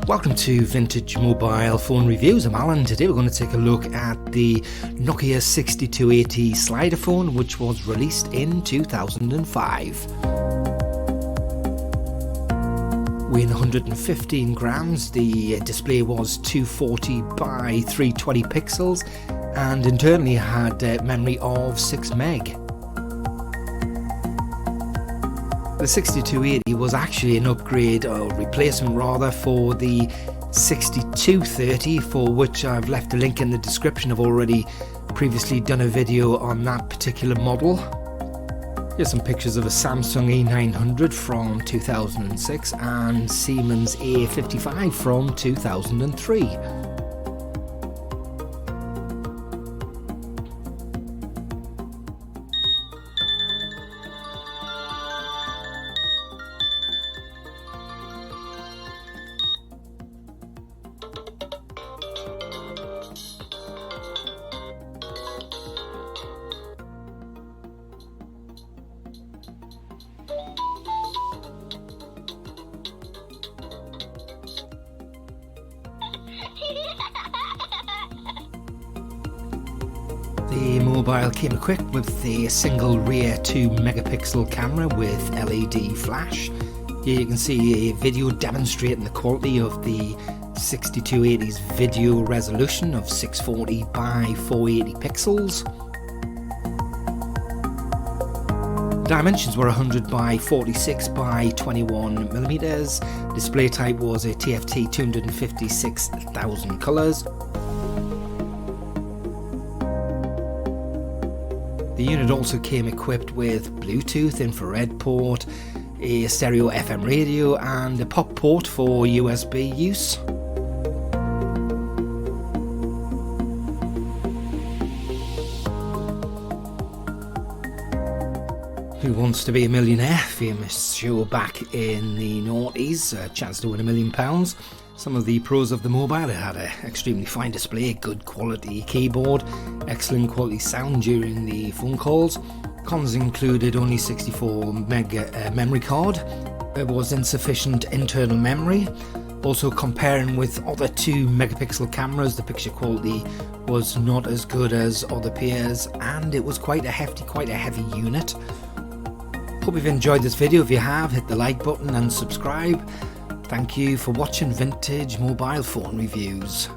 Welcome to Vintage Mobile Phone Reviews. I'm Alan. Today we're going to take a look at the Nokia 6280 slider phone, which was released in 2005. Weighing 115 grams, the display was 240 by 320 pixels and internally had memory of 6 meg. The 6280 was actually an upgrade or replacement rather for the 6230, for which I've left a link in the description. I've already previously done a video on that particular model. Here's some pictures of a Samsung E900 from 2006 and Siemens A55 from 2003. The mobile came equipped with a single rear 2 megapixel camera with LED flash. Here you can see a video demonstrating the quality of the 6280's video resolution of 640 by 480 pixels. The dimensions were 100 by 46 by 21 millimeters. Display type was a TFT 256,000 colors. The unit also came equipped with Bluetooth, infrared port, a stereo FM radio and a pop port for USB use. Who Wants to Be a Millionaire? Famous show back in the noughties, a chance to win £1 million. Some of the pros of the mobile: it had an extremely fine display, good quality keyboard, excellent quality sound during the phone calls. Cons included only 64 meg memory card. There was insufficient internal memory. Also, comparing with other 2 megapixel cameras, the picture quality was not as good as other peers, and it was quite a hefty, quite a heavy unit. Hope you've enjoyed this video. If you have, hit the like button and subscribe. Thank you for watching Vintage Mobile Phone Reviews.